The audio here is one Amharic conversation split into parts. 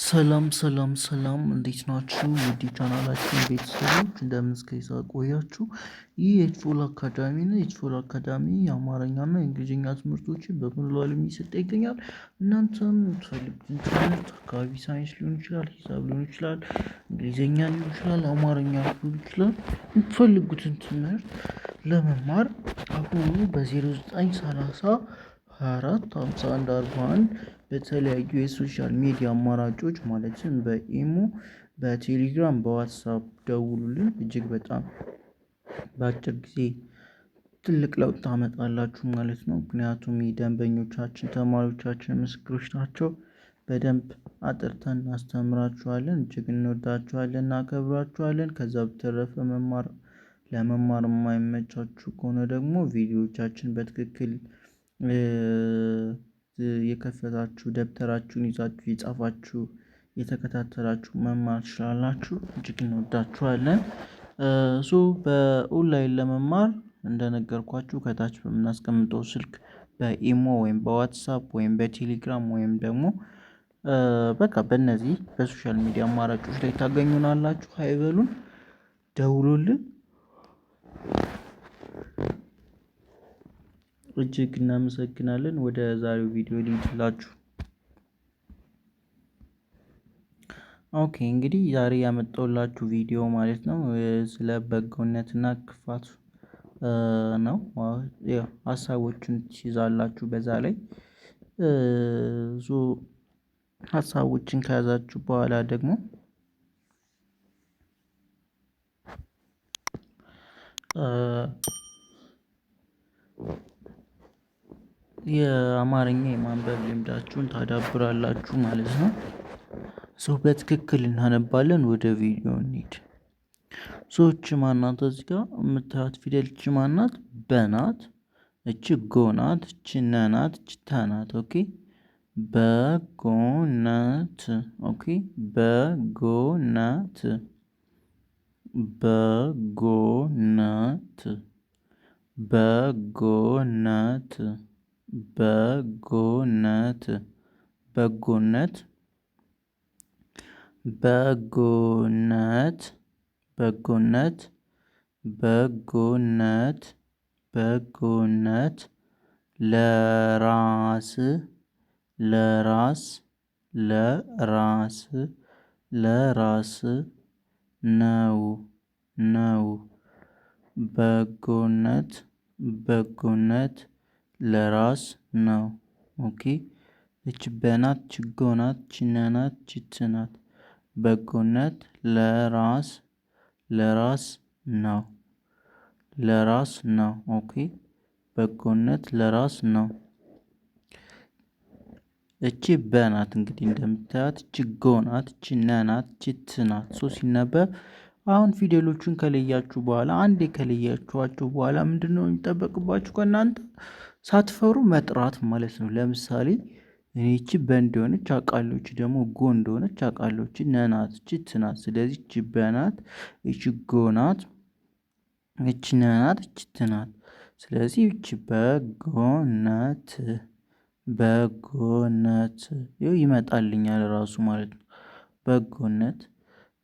ሰላም እንዴት ናችሁ? ውድ ቻናላችን ቤተሰቦች እንደምን እስከ ቆያችሁ። ይህ ኤጅፎል አካዳሚ ነው። ኤጅፎል አካዳሚ የአማርኛና የእንግሊዝኛ ትምህርቶችን በሙሉ ዓለም እየሰጠ ይገኛል። እናንተም የምትፈልጉትን ትምህርት አካባቢ ሳይንስ ሊሆን ይችላል፣ ሂሳብ ሊሆን ይችላል፣ እንግሊዝኛ ሊሆን ይችላል፣ አማርኛ ሊሆን ይችላል። የምትፈልጉትን ትምህርት ለመማር አሁኑ በ0930 24 51 41 በተለያዩ የሶሻል ሚዲያ አማራጮች ማለትም በኢሞ፣ በቴሌግራም፣ በዋትሳፕ ደውሉልን። እጅግ በጣም በአጭር ጊዜ ትልቅ ለውጥ ታመጣላችሁ ማለት ነው። ምክንያቱም የደንበኞቻችን ተማሪዎቻችን ምስክሮች ናቸው። በደንብ አጥርተን እናስተምራችኋለን። እጅግ እንወዳችኋለን፣ እናከብራችኋለን። ከዛ በተረፈ ለመማር የማይመቻችሁ ከሆነ ደግሞ ቪዲዮዎቻችን በትክክል የከፈታችሁ ደብተራችሁን ይዛችሁ የጻፋችሁ የተከታተላችሁ መማር ትችላላችሁ። እጅግ እንወዳችኋለን። በኦንላይን ለመማር እንደነገርኳችሁ ከታች በምናስቀምጠው ስልክ በኢሞ ወይም በዋትሳፕ ወይም በቴሌግራም ወይም ደግሞ በቃ በእነዚህ በሶሻል ሚዲያ አማራጮች ላይ ታገኙናላችሁ። ሀይበሉን ደውሉልን። እጅግ እናመሰግናለን። ወደ ዛሬው ቪዲዮ ልሂድላችሁ። ኦኬ እንግዲህ ዛሬ ያመጣሁላችሁ ቪዲዮ ማለት ነው ስለ በጎነትና ክፋት ነው። ያው ሀሳቦችን ትይዛላችሁ በዛ ላይ ሀሳቦችን ከያዛችሁ በኋላ ደግሞ የአማርኛ የማንበብ ልምዳችሁን ታዳብራላችሁ ማለት ነው። በትክክል እናነባለን። ወደ ቪዲዮ እንሂድ። እቺ ማናት? እዚህ ጋር የምታዩት ፊደል እቺ ማናት? በናት። እቺ ጎናት፣ እቺ ነናት፣ እቺ ተናት። ኦኬ በጎነት። ኦኬ በጎነት በጎነት በጎነት በጎነት በጎነት በጎነት በጎነት በጎነት በጎነት ለራስ ለራስ ለራስ ለራስ ነው ነው በጎነት በጎነት ለራስ ነው። ኦኬ እች በናት፣ ችጎናት፣ ችነናት፣ ችትናት። በጎነት ለራስ ለራስ ነው ለራስ ነው። ኦኬ በጎነት ለራስ ነው። እቺ በናት እንግዲህ እንደምታያት ችጎናት፣ ችነናት፣ ችትናት። ሲነበብ አሁን ፊደሎቹን ከለያችሁ በኋላ አንዴ ከለያችኋቸው በኋላ ምንድነው የሚጠበቅባችሁ ከእናንተ? ሳትፈሩ መጥራት ማለት ነው። ለምሳሌ እኔ እቺ በ እንደሆነች አውቃለሁ፣ እቺ ደግሞ ጎ እንደሆነች አውቃለሁ፣ እቺ ነናት፣ እቺ ትናት። ስለዚህ እቺ በናት፣ እቺ ጎናት፣ እቺ ነናት፣ እቺ ትናት። ስለዚህ እቺ በጎነት በጎነት ይመጣልኛል ራሱ ማለት ነው። በጎነት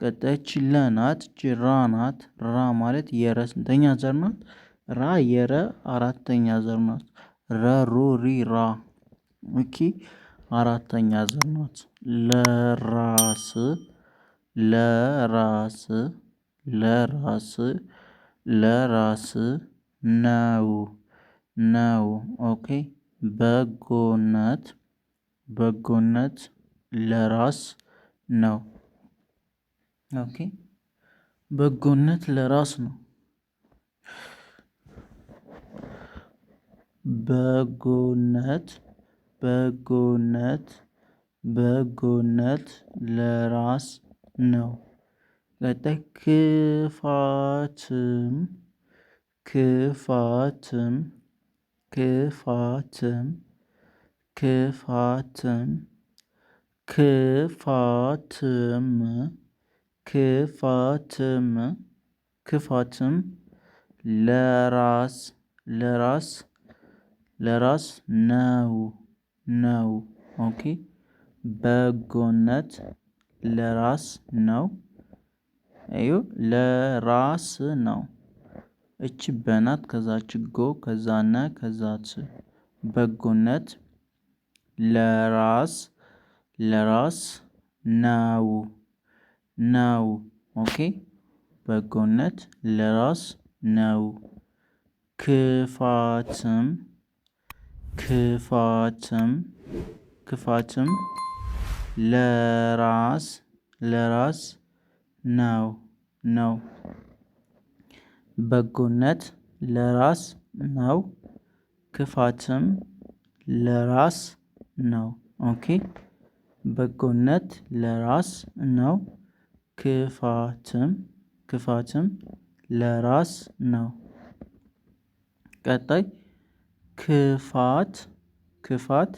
ቀጣይ እቺ ለናት፣ እቺ ራናት። ራ ማለት የረ ስንተኛ ዘር ናት? ራ የረ አራተኛ ዘር ናት። ረሩሪ ራ ኦኬ አራተኛ ዘር ናት። ለራስ ለራስ ለራስ ለራስ ነው ነው። ኦኬ በጎነት በጎነት ለራስ ነው። ኦኬ በጎነት ለራስ ነው። በጎነት በጎነት በጎነት ለራስ ነው። ቀጣይ ክፋትም ክፋትም ክፋትም ክፋትም ክፋትም ክፋትም ክፋትም ለራስ ለራስ ለራስ ነው ነው። ኦኬ በጎነት ለራስ ነው። እዩ ለራስ ነው። እቺ በናት ከዛ ችጎ ከዛ ነ ከዛ ት በጎነት ለራስ ለራስ ነው ነው። ኦኬ በጎነት ለራስ ነው። ክፋትም ክፋትም ክፋትም ለራስ ለራስ ነው ነው። በጎነት ለራስ ነው። ክፋትም ለራስ ነው። ኦኬ በጎነት ለራስ ነው። ክፋትም ለራስ ነው። ቀጣይ ክፋት ክፋት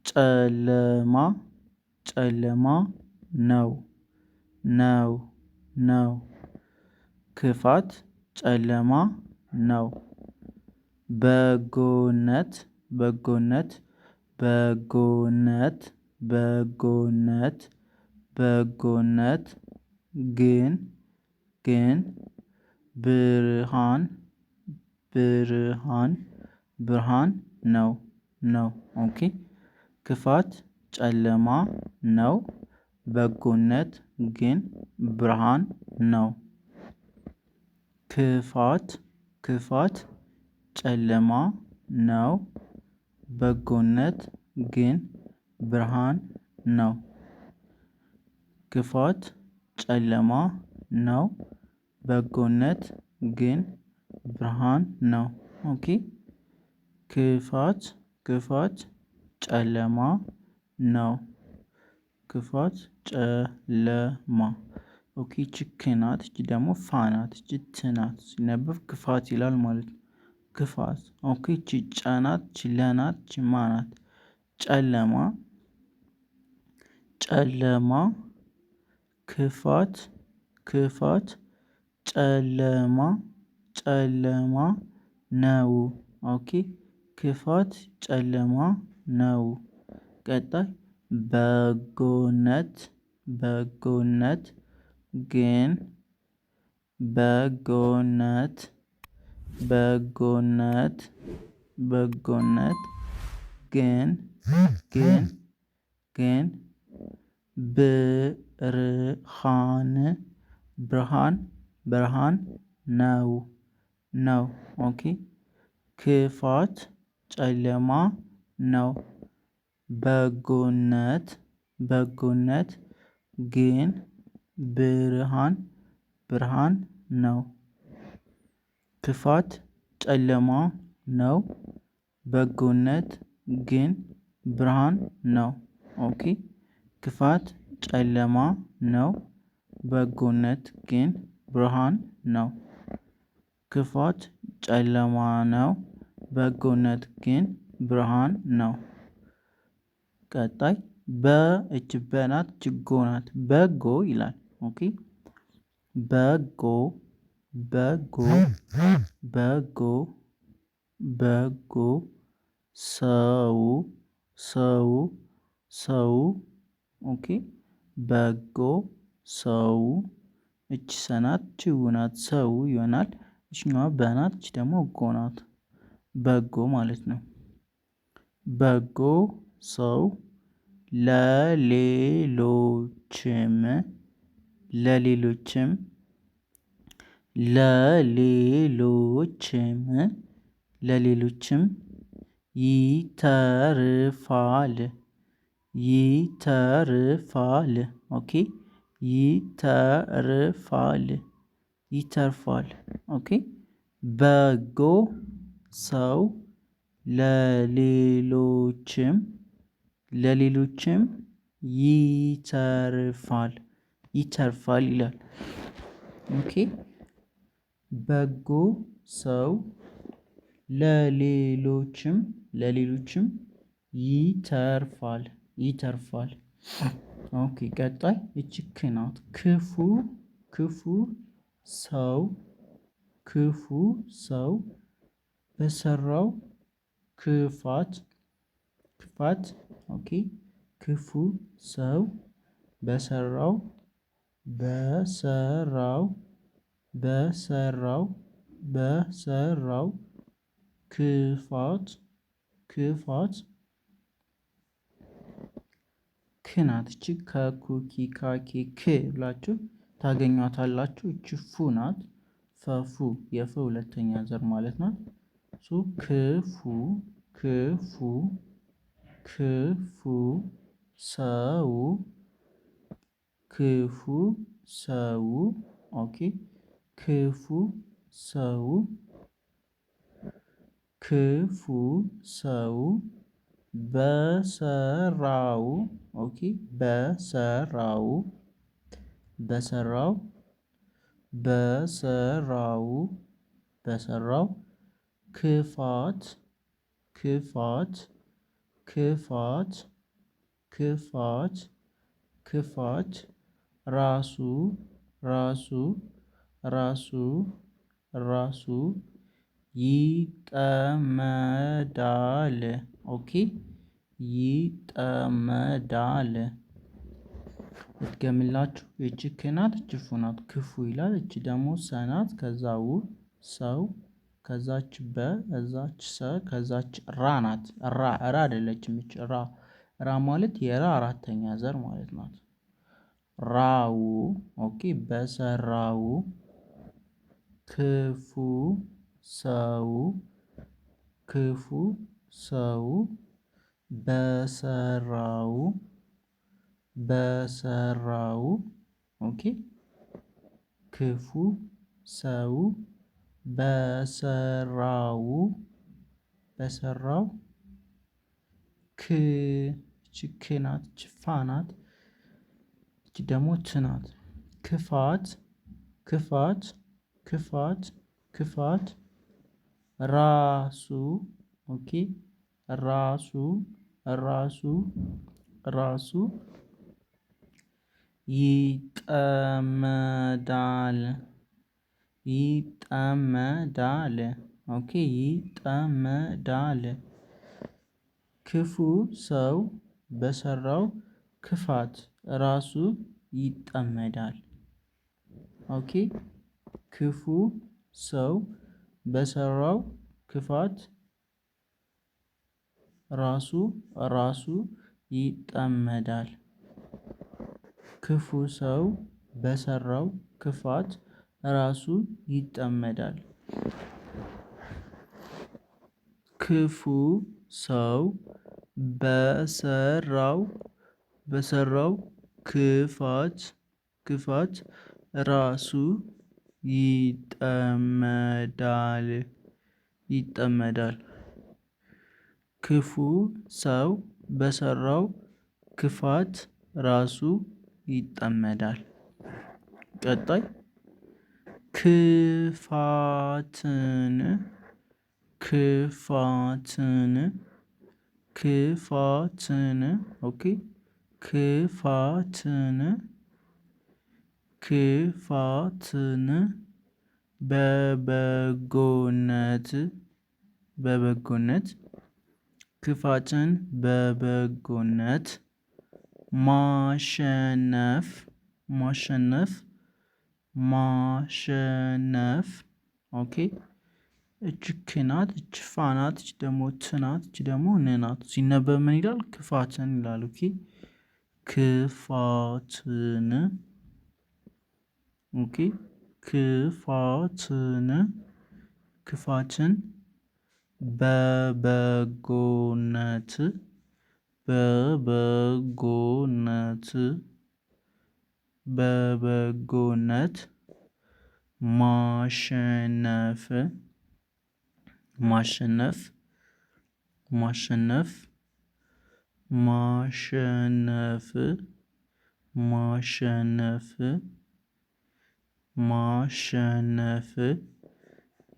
ጨለማ ጨለማ ነው ነው ነው። ክፋት ጨለማ ነው። በጎነት በጎነት በጎነት በጎነት በጎነት ግን ብርሃን ብርሃን ብርሃን ነው ነው። ኦኬ ክፋት ጨለማ ነው። በጎነት ግን ብርሃን ነው። ክፋት ክፋት ጨለማ ነው። በጎነት ግን ብርሃን ነው። ክፋት ጨለማ ነው። በጎነት ግን ብርሃን ነው። ኦኬ ክፋት ክፋት ጨለማ ነው። ክፋት ጨለማ ኦኬ ችክ ናት። እቺ ደግሞ ፋ ናት። እቺ ት ናት። ሲነበብ ክፋት ይላል ማለት ነው። ክፋት ኦኬ እቺ ጨ ናት። እቺ ለ ናት። እቺ ማ ናት። ጨለማ ጨለማ ክፋት ክፋት ጨለማ ጨለማ ነው። ኦኬ ክፋት ጨለማ ነው። ቀጣይ በጎነት በጎነት ግን በጎነት በጎነት በጎነት ግን ግን ብርሃን ብርሃን ብርሃን ነው ነው። ኦኬ ክፋት ጨለማ ነው። በጎነት በጎነት ግን ብርሃን ብርሃን ነው። ክፋት ጨለማ ነው። በጎነት ግን ብርሃን ነው። ኦኬ ክፋት ጨለማ ነው። በጎነት ግን ብርሃን ነው። ክፋት ጨለማ ነው። በጎነት ግን ብርሃን ነው። ቀጣይ በእጅ በናት ችጎ ናት። በጎ ይላል። ኦኬ በጎ በጎ በጎ በጎ ሰው ሰው ሰው ኦኬ በጎ ሰው እቺ ሰናት ችው ናት። ሰው ይሆናል። እችኛዋ በናት። እች ደግሞ እጎ ናት። በጎ ማለት ነው። በጎ ሰው ለሌሎችም ለሌሎችም ለሌሎችም ለሌሎችም ይተርፋል ይተርፋል። ኦኬ ይተርፋል ይተርፋል። ኦኬ በጎ ሰው ለሌሎችም ለሌሎችም ይተርፋል ይተርፋል ይላል። ኦኬ በጎ ሰው ለሌሎችም ለሌሎችም ይተርፋል ይተርፋል። ኦኬ ቀጣይ እቺ ክ ናት። ክፉ ክፉ ሰው ክፉ ሰው በሰራው ክፋት ክፋት ኦኬ ክፉ ሰው በሰራው በሰራው በሰራው በሰራው ክፋት ክፋት ክናት እቺ ከኩኪ ካኬ ክ ብላችሁ ታገኟታላችሁ። እቺ ፉ ናት። ፈፉ የፈ ሁለተኛ ዘር ማለት ናት። ክፉ ክፉ ክፉ ሰው ክፉ ሰው ኦኬ ክፉ ሰው ክፉ ሰው በሰራው ኦኬ በሰራው በሰራው በሰራው በሰራው ክፋት ክፋት ክፋት ክፋት ክፋት ራሱ ራሱ ራሱ ራሱ ይጠመዳል። ኦኬ ይጠመዳል። ልትገምላችሁ እቺ ክናት እቺ ፉ ናት። ክፉ ይላል። እቺ ደግሞ ሰናት። ከዛው ሰው ከዛች በ ከዛች ሰ ከዛች ራ ናት። ራ አይደለችም። እቺ ራ ማለት የራ አራተኛ ዘር ማለት ናት። ራው ኦኬ በሰራው ክፉ ሰው ክፉ ሰው በሰራው በሰራው ኦኬ ክፉ ሰው በሰራው በሰራው ክ ችክ ናት። ችፋ ናት። እቺ ደግሞ ት ናት። ክፋት ክፋት ክፋት ክፋት ራሱ ኦኬ ራሱ ራሱ ራሱ ይጠመዳል ይጠመዳል ኦኬ ይጠመዳል። ክፉ ሰው በሰራው ክፋት ራሱ ይጠመዳል። ኦኬ ክፉ ሰው በሰራው ክፋት ራሱ ይጠመዳል። ክፉ ሰው በሰራው ክፋት ራሱ ይጠመዳል። ክፉ ሰው በሰራው ክፋት ራሱ ይጠመዳል። ክፉ ሰው በሰራው ክፋት ራሱ ይጠመዳል። ቀጣይ ክፋትን ክፋትን ክፋትን ኦኬ ክፋትን ክፋትን በበጎነት ክፋትን በበጎነት ማሸነፍ ኦኬ እች ክ ናት። እች ፋ ናት። እች ደግሞ ት ናት። እች ደግሞ ን ናት። ሲነበብ ምን ይላል? ክፋትን ይላል። ኦኬ ክፋትን ኦኬ ክፋትን በበጎነት ማሸነፍ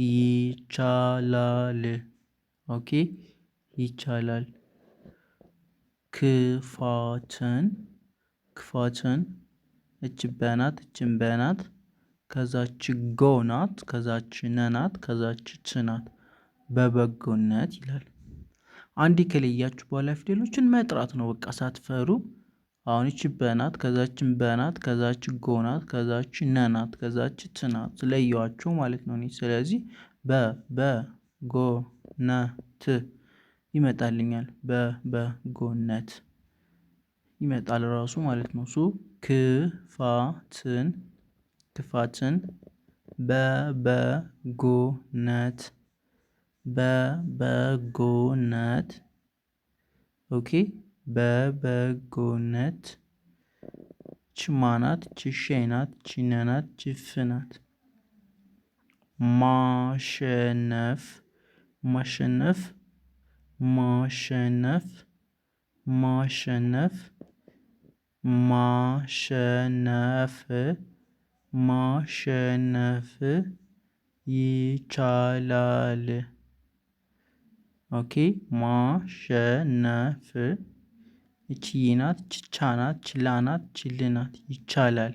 ይቻላል። ኦኬ ይቻላል። ክፋትን እች በናት እችን በናት ከዛች ጎ ናት ከዛች ነ ናት ከዛች ች ናት። በበጎነት ይላል። አንዴ ከለያችሁ በኋላ ፊደሎችን መጥራት ነው። በቃ ሳትፈሩ አሁን ይቺ በናት ከዛችን በናት ከዛች ጎናት ከዛች ነናት ከዛች ትናት ለየዋቸው ማለት ነው። ስለዚህ በጎ ነት ይመጣልኛል። በጎነት ይመጣል ራሱ ማለት ነው። ክፋትን በበጎነት ኦኬ በበጎነት ችማናት ችሼናት ችነናት ችፍናት ማሸነፍ ማሸነፍ ማሸነፍ ማሸነፍ ማሸነፍ ማሸነፍ ይቻላል። ኦኬ ማሸነፍ እቺ ናት ችቻ ናት ችላ ናት ችል ናት ይቻላል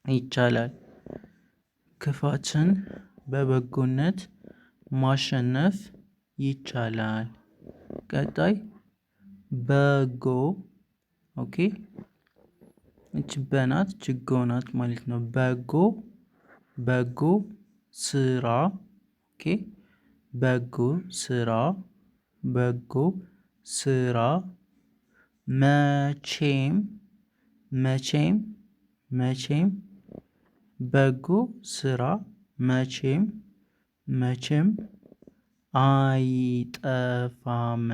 ይቻላል። ክፋትን በበጎነት ማሸነፍ ይቻላል። ቀጣይ በጎ ኦኬ እቺ በናት ችጎ ናት ማለት ነው። በጎ ስራ ኦኬ በጎ ስራ በጎ ስራ መቼም በጎ ስራ መቼም አይጠፋም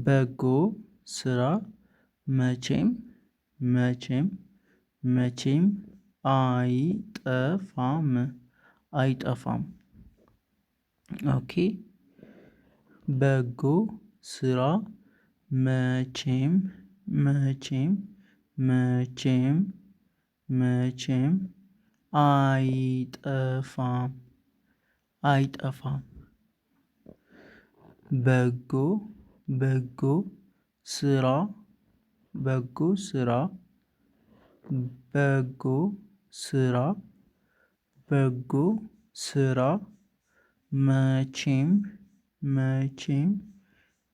በጎ ስራ መቼም አይጠፋም። ኦኬ በጎ ስራ መቼም አይጠፋም። በጎ ስራ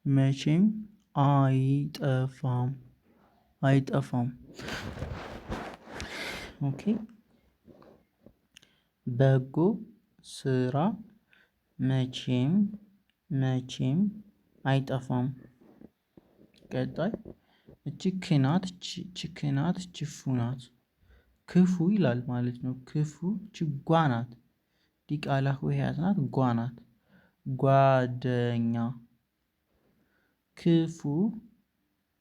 መቼም አይጠፋም። ኦኬ በጎ ስራ መቼም አይጠፋም። ቀጣይ እቺ ክናት ችፉ ናት ክፉ ይላል ማለት ነው። ክፉ ችጓ ናት ዲቃላ ሆሄያት ናት ጓ ናት ጓደኛ ክፉ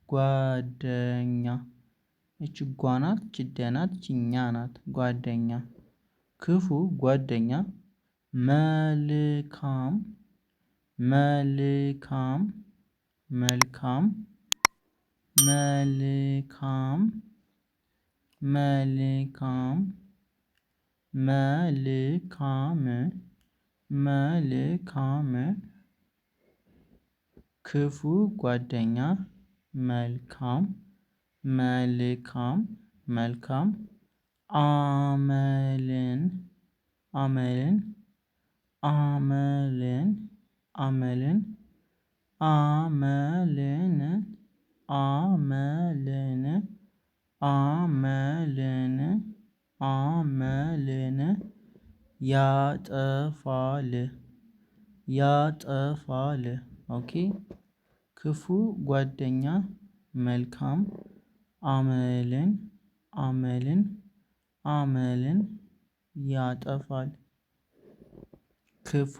ጓደኛ እቺ ጓ ናት ችደናት ችኛ ናት ጓደኛ ክፉ ጓደኛ መልካም ክፉ ጓደኛ መልካም አመልን ያጠፋል። ኦኬ ክፉ ጓደኛ መልካም አመልን ያጠፋል። ክፉ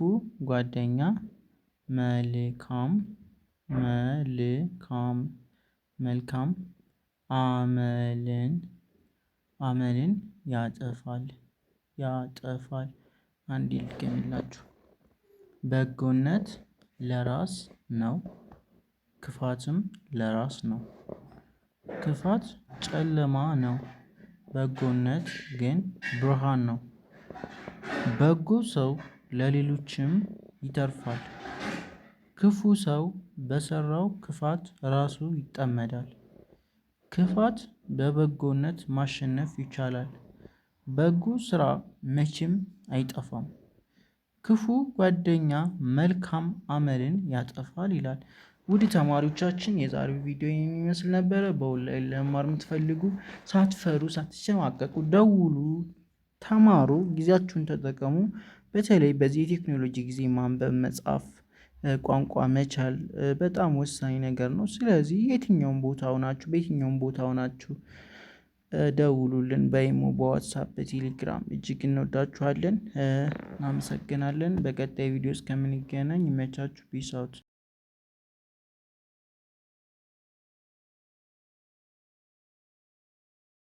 ጓደኛ መልካም አመልን ያጠፋል። አንዴ ልድገምላችሁ። በጎነት ለራስ ነው ክፋትም ለራስ ነው። ክፋት ጨለማ ነው በጎነት ግን ብርሃን ነው። በጎ ሰው ለሌሎችም ይተርፋል። ክፉ ሰው በሰራው ክፋት ራሱ ይጠመዳል። ክፋት በበጎነት ማሸነፍ ይቻላል። በጎ ስራ መቼም አይጠፋም። ክፉ ጓደኛ መልካም አመልን ያጠፋል ይላል። ውድ ተማሪዎቻችን የዛሬው ቪዲዮ የሚመስል ነበረ። በኦንላይን ለመማር የምትፈልጉ ሳትፈሩ ሳትሸማቀቁ ደውሉ፣ ተማሩ፣ ጊዜያችሁን ተጠቀሙ። በተለይ በዚህ የቴክኖሎጂ ጊዜ ማንበብ መጻፍ ቋንቋ መቻል በጣም ወሳኝ ነገር ነው። ስለዚህ የትኛውም ቦታ ሆናችሁ በየትኛውም ቦታ ሆናችሁ ደውሉልን። በኢሞ፣ በዋትሳፕ፣ በቴሌግራም እጅግ እንወዳችኋለን። እናመሰግናለን። በቀጣይ ቪዲዮ እስከምንገናኝ ይመቻችሁ። ፒስ አውት